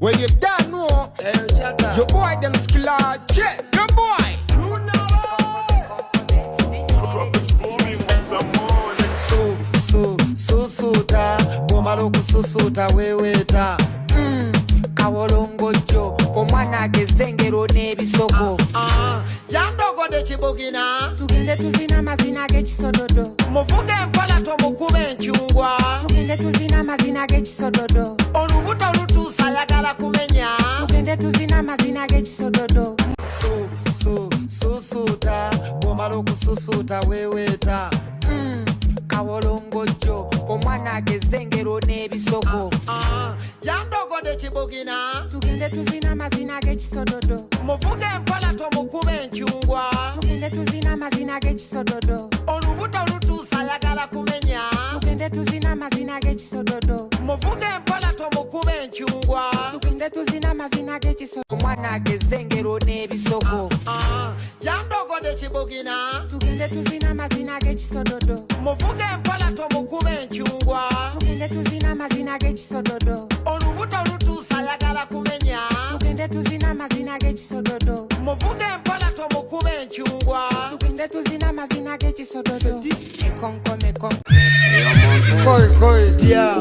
When you done know, your boy them skiller, check your boy. Susuta, bomalo kususuta weweta. Kawolongojo, omwana gezengero nebisoko. Yandogo de chibugina. Tugende tuzina mazina gechisododo. Muvuge mpola tomukube nkyungwa. Tugende tuzina mazina gechisododo. Olubuto olutuusa ayagala kumenya. Tugende tuzina mazina gechisododo. Susuta, bomalo kususuta weweta. Kawolongojo, omwana gezengero nebisoko. Yandogo de chibugina. Tugende tuzina mazina gechisododo. Muvuge mpola tomukube nkyungwa. Tugende tuzina mazina gechisododo. Olubuto olutuusa ayagala kumenya. Tugende tuzina mazina gechisododo. Muvuge mpola tomukube nkyungwa. Tugende tuzina mazina gechisododo. Omwana gezengero nebisoko. Yandogo de chibugina. Tugende tuzina mazina gechisododo. Muvuge mpola tomukube nkyungwa. Tugende tuzina mazina gechisododo. Olubuto olutuusa ayagala kumenya. Tugende tuzina mazina gechisododo. Muvuge mpola tomukube nkyungwa. Tugende tuzina mazina gechisododo. Koi dia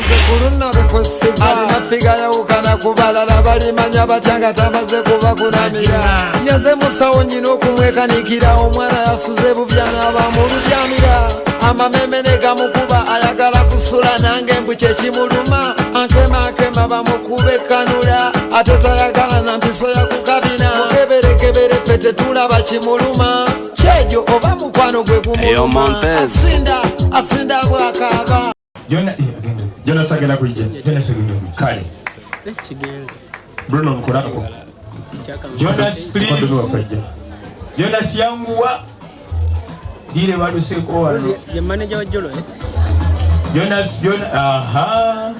zekuluna bikosiva alina figa yawukana kubalala balimanya batyanga tamaze kuba kunamira yaze musawo nyina okumwekanikira omwana yasuze bubyana bamuludyamira amameme negamukuba ayagala kusula nange mbu kyekimuluma ankema bamukube kanula ate tayagala na mpiso yakukabina mukeberekebere ffe tetulaba kimuluma kyejo oba mukwano gwe gumuluma asinda bwakaba Jonas agenda kujja. Jonas agenda kale. Bruno mkorako. Jonas please. Jonas yanguwa. Dire baluse ko wano. Ye manager wa Jolo Jonas aha.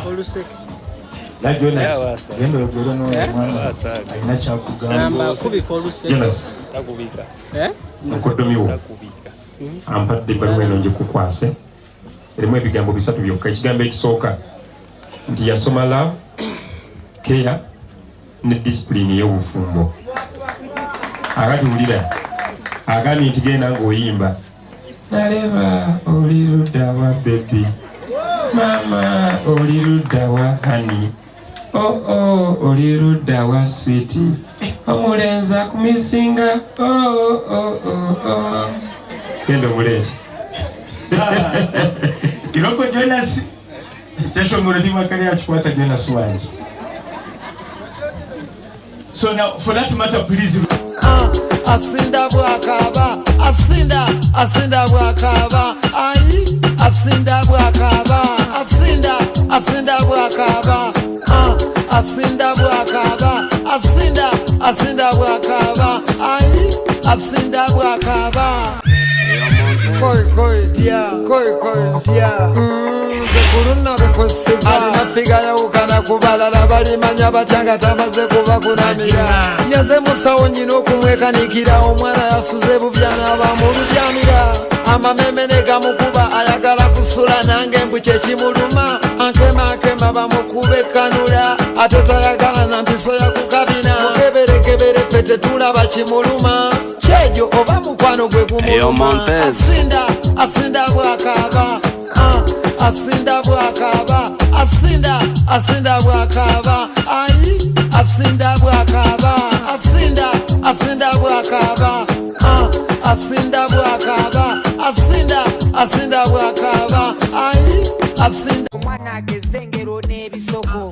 Poluse. La Jonas. Yendo Bruno mwana. Aina cha kugamba. Namba kubi poluse. Jonas. Takubika. Mukodomiwo. Ampadde balwe nje kukwase. Erimu ebigambo bisatu byokka. Ekigambo ekisooka nti yasoma love, care ne discipline y'obufumbo. Akatuwulira agambye nti genda ng'oyimba naleba oli ludda wa baby mama oli ludda wa honey oli ludda wa sweet omulenzi akumisinga genda omulenzi Kiroko Jonas Session already makari achikwata Jonas wanji. So now for that matter please asinda bwakaba asinda bwakaba ai asinda bwakaba asinda bwakaba asinda bwakaba asinda bwakaba ai asinda bwakaba Koi dia zekuluna bikosiva alina figa yawukana kubalala balimanya batyanga tamaze kuba kunamira yaze musawo nyina okumwekanikira omwana yasuze bubyana bamuludyamira amameme negamukuba ayagala kusula nange mbu kyekimuluma ankema bamukube kanula ate tayagala na mpiso yakukabina mukeberekebere ffe tetulaba kimuluma kyejo oba mukwano gwe gumuluma asinda bwakaba asinda bwakaba asinda bwakaba ai asinda bwakaba asinda bwakaba asinda bwakaba asinda bwakaba ai asinda omwana gezengero nebisoko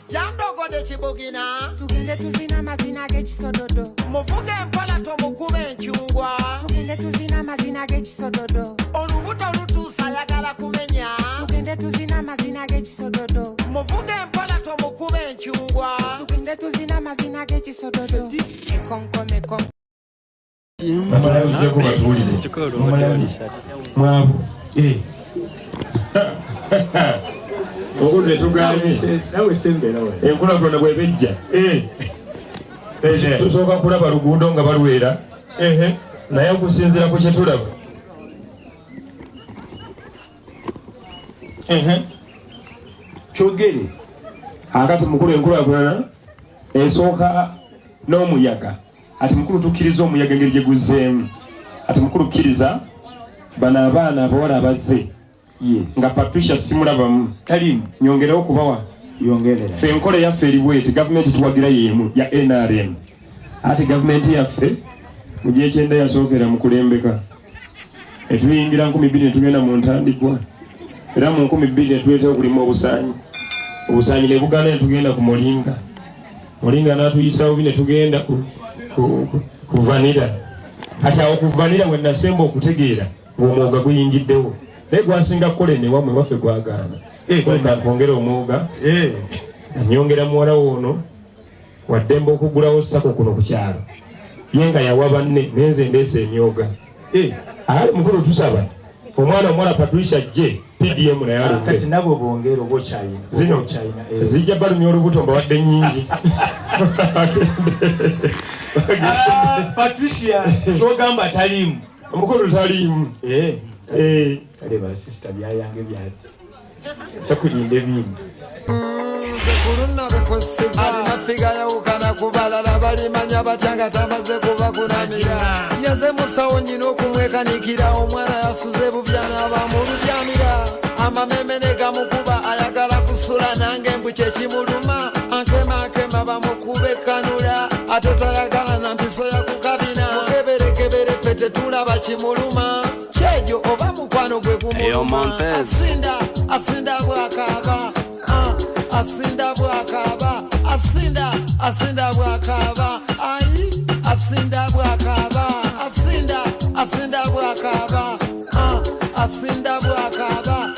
yandogo de chibugina Tugende tuzina mazina gechisododo. muvuge mpola tomukube nkyungwa Tugende tuzina mazina gechisododo. olubuto olutuusa ayagala kumenya Tugende tuzina mazina gechisododo. muvuge mpola tomukube nkyungwa Tugende tuzina mazina gechisododo. Mamalayo ujeko batulire. Mamalayo mwabu. Okude tugani. Nawe sembera we. Enkula kona bwebejja. Tusooka kulaba luguudo nga balwera. Naye okusinziira ku kyetulaba. kyogere akati mukulu enkulaakulana esooka n'omuyaga ati mukulu tukkiriza omuyaga engeri gye guzzeemu ati mukulu kkiriza bano abaana abawala abazze nga Patricia simulabamu talimu nyongerewo kubawa yongerera ffe enkola yaffe eri bweti gavumenti tuwagira y'emu ya NRM ati gavumenti yaffe mu gy'ekyenda yasookera mu kulembeka etuyingira 2000 tugenda mu ntandikwa era mu 2000 tuleeta okulima obusaanyi ne Buganda ne tugenda ku Mulinga n'atuyisawo ne tugenda ku Vanira ati awo ku Vanira we nasemba okutegeera ng'omwoga guyingiddewo naye gwasinga kukola ewamwe waffe gwagaana kwongera omwoga anyongera muwala wono waddemba okugulawo sako kuno ku kyalo ye nga yawa banne nenze ndeesa emyoga ali mukulu tusaba omwana omuwala Patricia gye PDM naye alumbe kati nabo bongera obo China zino zijja balumya olubuto mbawadde nnyingi Patricia kyogamba talimu omukulu talimu kale ba sister byayange byati chakulinda ebintu kulunna bekusiba alinafiga yawukana kubalala balimanya batyanga tamaze kuba kunamira yaze musawo nyina okumwekanikira omwana yasuze bubyana bamuludyamira amameme ne gamukuba ayagala kusula nange mbu kyekimuluma ankema bamukube kanula ate tayagala na mpiso yakukabina mukeberekebere ffe tetulaba kimuluma kyejo oba mukwano gwe gumuluma asinda bwakaba asinda bwakaba asinda bwakaba ai asinda bwakaba asinda bwakaba asinda bwakaba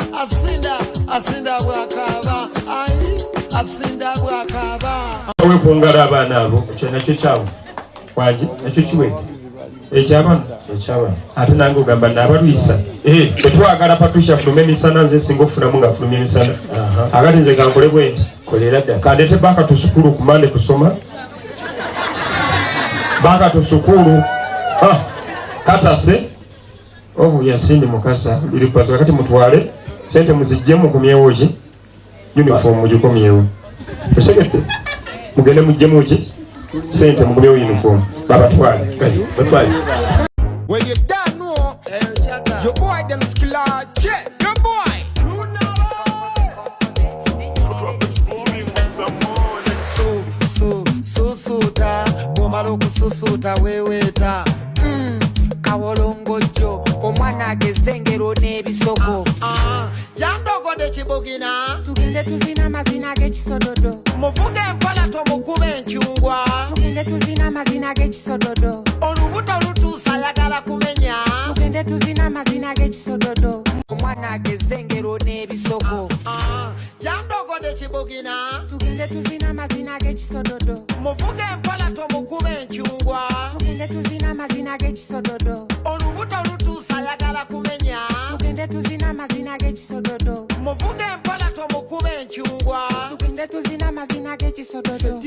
asinda bwakaba ai asinda bwakaba we kungala abaana abo ekyo nakyo kyawo waji nakyo kiwe ekyabana ate nange ogamba naabalwisa tetwagala Patricia fulume emisana nze singa ofunamu nga fulumya emisana akati nze gankole bwe nti kolera dda kandete baka tusukulu kumande kusoma baka tusukulu katase obu yasindi mukasa biri pato akati mutwale sente muzijjemu kumyewo ki uniform mugikomyewo esegedde mugende mujjemu ki sente mukumyewo uniform babatwale batwale. Well, you don't know, your boy them skiller, check, your boy. Susuta, bomalo kususuta weweta. Kawolongojo, omwana gezengero n'ebisoko. Yandogo de kibugina. Tugende tuzina mazina g'ekisododo. Muvuge mpola tomukube enkyungwa. Tugende tuzina mazina g'ekisododo. Olubuto lutuusa yagala kumenya. Tugende tuzina mazina g'ekisododo. Omwana gezengero n'ebisoko. Yandogo de kibugina. Tugende tuzina mazina g'ekisododo. Muvuge mpola tomukube enkyungwa. Tugende tuzina mazina g'ekisododo. Olubuto lutuusa yagala kumenya. Tugende tuzina mazina g'ekisododo. Muvuge mpola tomukube enkyungwa. Tugende tuzina mazina g'ekisododo.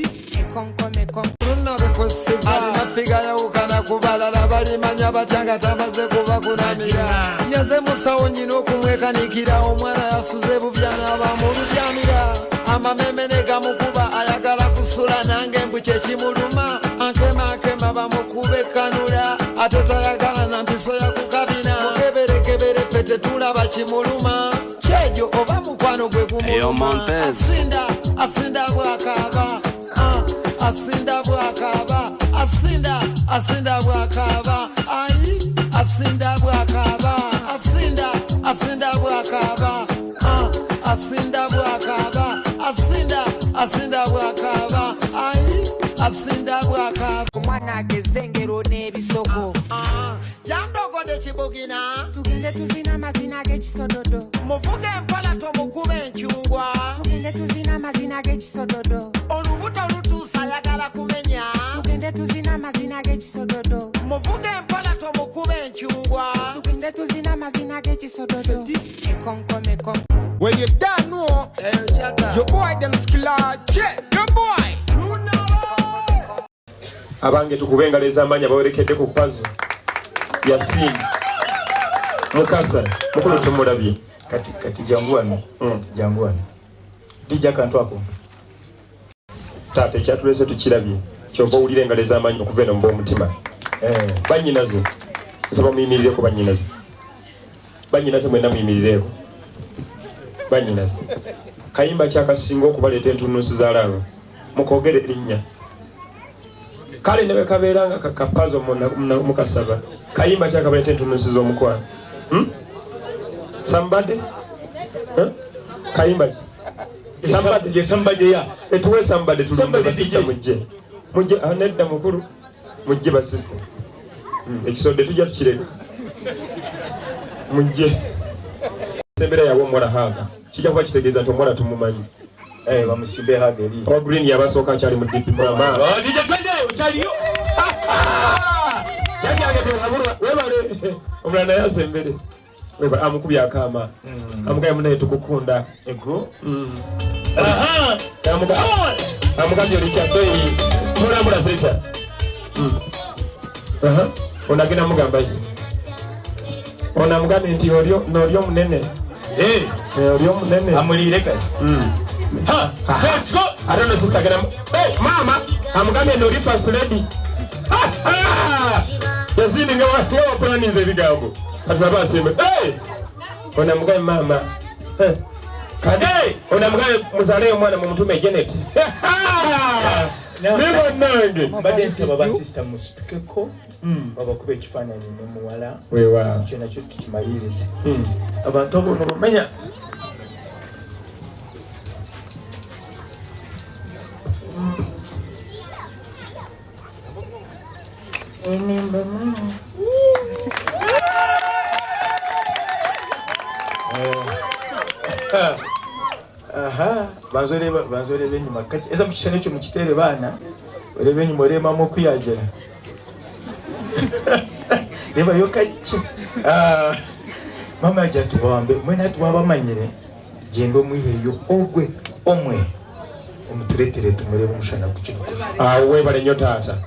Mekonko. Lunna bekusiba alinafiga yawukana kubalala balimanya batyanga tamaze kuba kunamira yaze musawo nyina okumwekanikira omwana yasuze bubyana bamuludyamira amameme ne gamukuba ayagala kusula nange mbu kyekimuluma ankema bamukube kanula ate tayagala na mpiso yakukabina mukeberekebere ffe tetulaba kimuluma kyejo oba mukwano gwe gumuluma asinda bwakaba asinda bwakaba asinda bwakaba ai asinda bwakaba asinda bwakaba asinda bwakaba asinda bwakaba ai asinda bwakaba omwana gezengero n'ebisoko. Yandogo de kibugina. Tugende tuzina mazina g'ekisododo. Muvuge mpola tomukube enkyungwa. Tugende tuzina mazina g'ekisododo. Olubuto lutuusa yagala kumenya. Tugende tuzina mazina g'ekisododo. Muvuge mpola tomukube enkyungwa. Tugende tuzina mazina g'ekisododo. Mekonko. Well, you don't know, your boy them skiller, check, your boy. Abange tukubenga leza amanya bawerekedde ku pazo Yasin Mukasa mukulu tumulabye kati janguani Dija kantu ako. Tate kyatulese tukirabye. Kyova ulire engaleza amanyi okuva eno mbo mutima. Banyinaze. Nsaba muyimirireko banyinaze. Banyinaze mwena muyimirireko. Banyinaze. Kayimba kyakasinga okubaleeta entunuusi z'alaalo. Mukogere erinnya. Kale ne bekabeeranga kakapazo mukasaba. Kayimba kyakabaleeta entunuusi z'omukwano. Somebody? Kayimba. Somebody ya. Etuwe somebody tulumbe basista mujje. Mujje anedda mukuru. Mujje basista. Ekisodde tujja tukireka. Mujje. Sembera yawo mwana haga. Kijja kuba kitegeeza nti omwana tumumanyi. Bamusimbe haga eri. Oba green yabasooka akyali mu DP mama. DJ twende ukyaliyo. Yaani agatera webale. Omulala yasembere. Weba amukubya akama. Amugaye munaye tukukunda. Ego. Amukazi olicha doi. Mulambula seta. Onagenda mugamba yi. Onamugambye nti olyo munene. Olyo munene. Amulire kale. Let's go. I don't know sister gonna. Hey mama, amugambye no first lady. Yazini ngawa plani ze bigambo. Ataba sembe. Hey! Onamugambye mama. Kade onamugambye muzale omwana mu mutume Janet. Nibo nange. Badense baba sister mustukeko. Baba kube kifananyi ne muwala. Wewa. Kyo nakyo tukimalirize. Abantu abo no bamenya. Banzore benyuma kati eza mukishane cyo mukitere bana ore benyuma ore mama kuyagera reba yo kaki mama ajya tubambe mwena tubabamanyire gendo mwiheyo ogwe omwe omuturetere tumurebe umushana kukibuko we bale nyo tata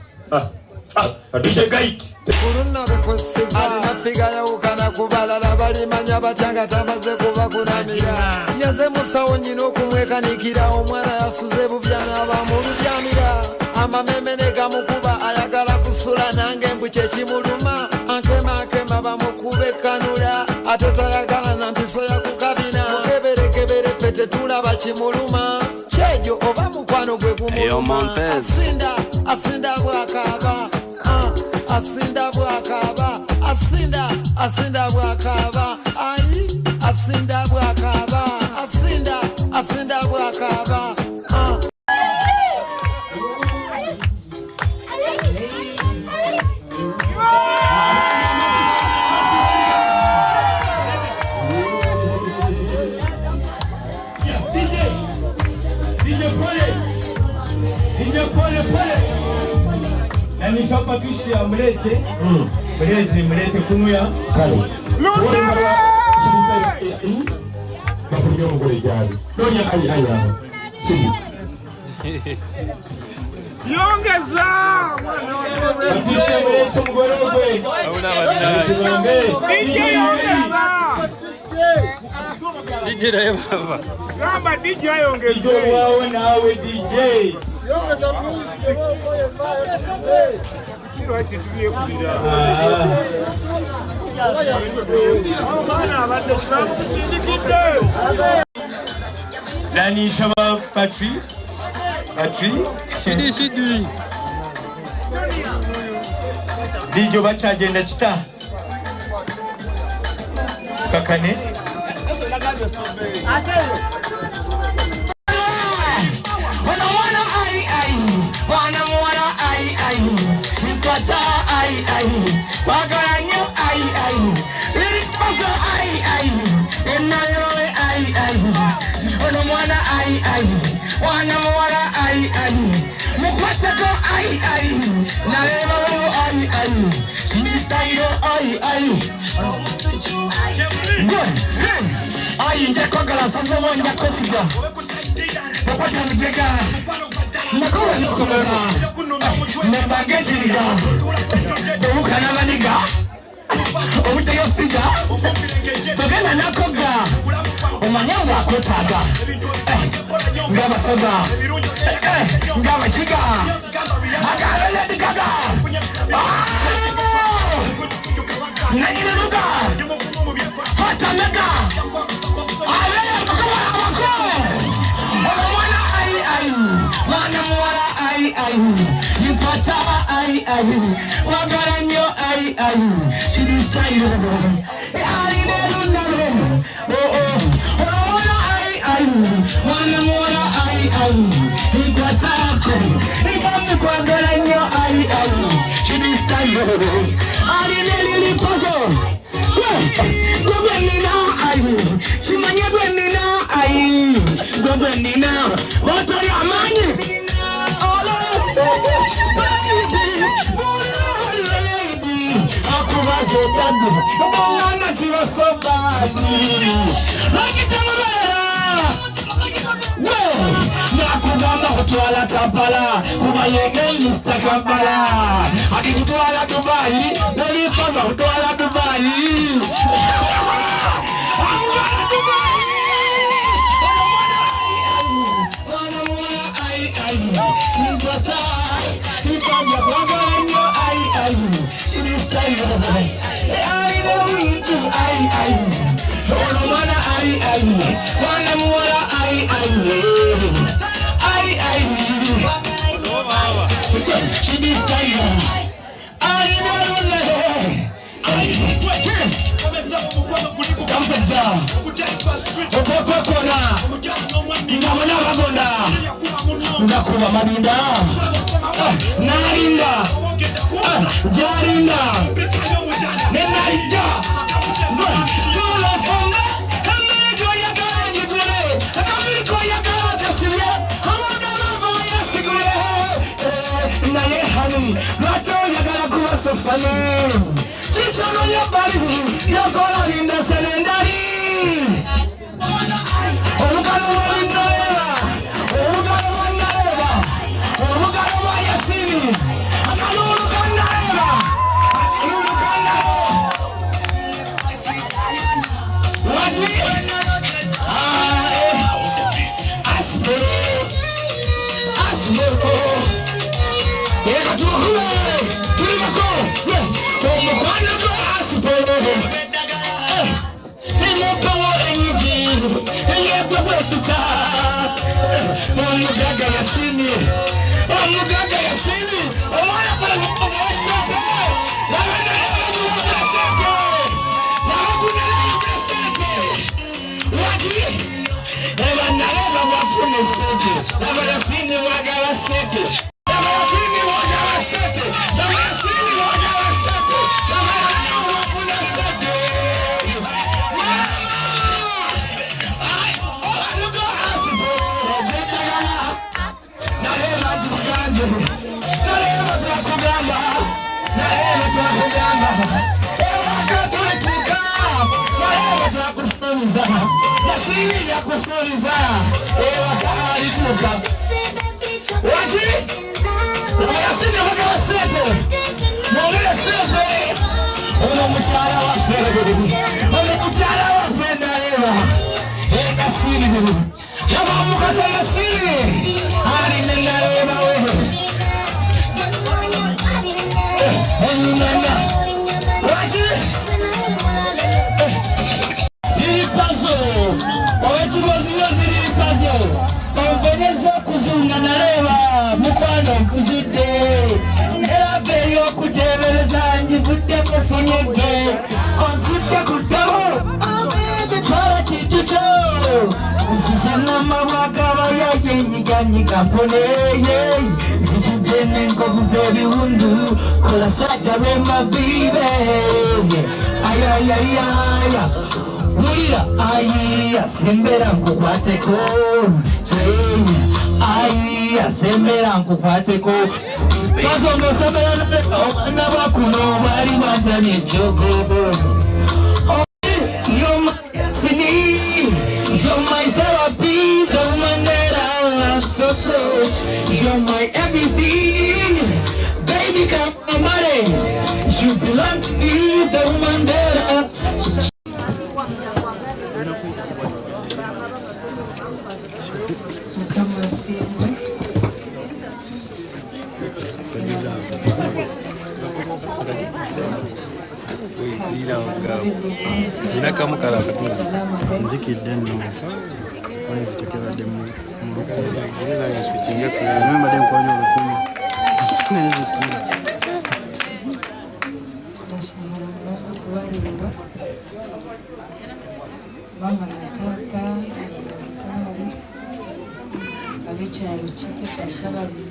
DJ Gaik kulunna bekosiba alina figa yawukana kubalala balimanya batyanga tamaze kuba kunamira yaze musawo nyina okumwekanikira omwana yasuze bubyana bamuludyamira amameme ne gamukuba ayagala kusula nange mbu kyekimuluma ankema bamukube kanula ate tayagala na mpiso yakukabina keberekebere fete tulaba kimuluma kyejo oba mukwano gwe kumuluma asinda bwakaba asinda bwakaba asinda bwakaba ai asinda bwakaba asinda bwakaba Nishapa kishia mlete kunuya kale mafunyo ngore jari donya aya sidi Yongeza kishia mlete mgorogwe DJ yongeza DJ na baba Gamba DJ yongeza wao nawe DJ yongeza blues kilo ati tulie kubira Nani shaba Patrick Shidi Dijo bacha agenda kita kakane Nikata Wagaranyo Rikpazo Enayoe Ono mwana Wana mwana Mupatako Nareva wewe Smitairo Good Njekogala sanzo mwanja kosiga Wapata mjega Nakura nukumega Nembangejiriga Owukana maniga Owuteyo siga Togena nakoga Omanya wakotaga ngaba soga ngaba shiga agara Lady Gaga nanyina luga fata mega ale mako mwana ai mwana mwala ai yupata ai wagaranyo ai shidi style ai nerunda mwana mwala ai yupata ibamu wagaranyo ai shidi style ali neli pozo Gwenina ai Shimanye gwenina ai Gwenina Wato ya mani Akubaze dadu Mbongana chiwa sobani Hakika mbera Nakugamba kutwala Kampala Kubayege lista Kampala Haki kutwala Dubai Nelifaza kutwala Dubai Ndakuba mabinda narinda jarinda nenarinda tulo fonga kamiko ya gaji gure kamiko ya gaji siya hamada mabaya sigure naye hani macho ya gala kuwa sofani chichono ya bari ya kola rinda senendari olukano warinda Nasiri ya kusoliza ewa kahari tuka waji Mwasini wakawa sete Mwongele sete Uno mshara wa fede Uno mshara wa fede ewa Eka siri Yama mukasa ya siri Hari nenda ewa wewe Nenda waji Ilipazo Wawechugozi ilipazo Songonyeza kuzunga na lewa Mukwano kuzute Nera yo kutemeleza Njivude mufonyege Konsute kutamo Twara chitucho Zizana mawakawa ya yenyiga pone Zijujene nkobuze bihundu Kola saja wema bibe Ayayayaya Mulira aya sembera nkukwateko aya sembera nkukwateko Bazongo sembera nabakuno bali batanye jogo You're my destiny You're my therapy The woman that I love so You're my everything Baby come on money You belong to me The woman that I love Poesira ngabo. Ina kama kala katuna. Nzikidde nno. Oyo tekebadde mu. Ina ya switchinga kwa. Remember them kwa nyo lukumi. Nezikira. Mama na tata, abasali, abekyalo kiti kyakyabali.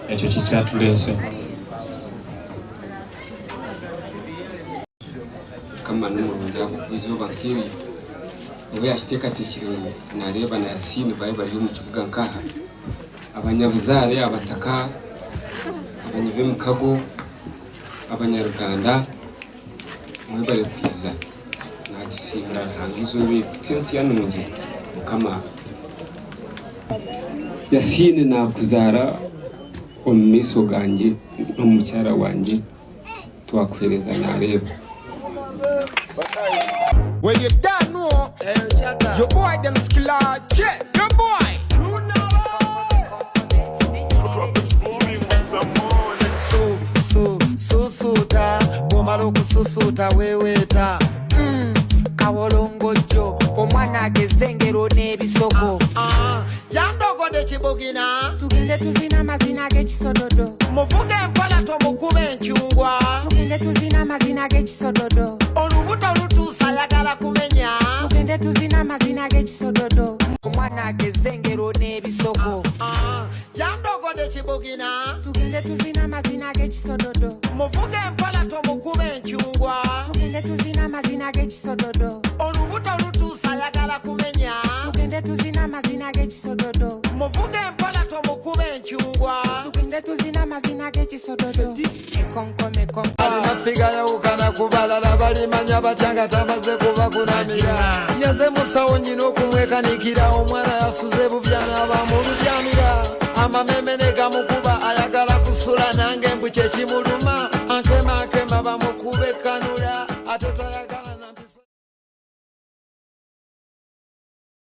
Ekyo kikyatuleese. Kama n'umurungi abakozi bakiri ubwo yashitekatekirwe nareba na Yasini baye bari mu kibuga nkaha abanyabuzare abataka abanyive mu kago abanyaruganda mwe bari kwiza nagisimira hangizo we tensi yanunje kama Yasini nakuzara omumiso ganje n'umucyara wanje twakwereza nareba. When you done know, your boy them skiller, check, your boy. Susuta, bomalo kususuta weweta. Kawolongojo, omwana gezengero n'ebisoko. Yandogo de chibugina. Tugende tuzina mazina g'ekisododo. Muvuge mpola tomukube enkyungwa. Tugende tuzina mazina g'ekisododo. Olubuto olutuusa ayagala kumenya. Tugende tuzina mazina g'ekisododo. Omwana gezengero n'ebisoko. Yandogo de chibugina. Tugende tuzina mazina g'ekisododo. Muvuge mpola tomukube enkyungwa. Tugende tuzina mazina g'ekisododo. Olubuto olutuusa ayagala kumenya. Tugende tuzina mazina g'ekisododo. Muvuge mpola tomukube enkyungwa. Tugende tuzina mazina g'ekisododo. Mekonko. Alina figa yawukana ku balala balimanya batya nga tamaze kuba kunamira. Yaze musawo nnyina okumwekanikira omwana yasuze bubya n'abamuludyamira. Amameme ne gamukuba ayagala kusula nange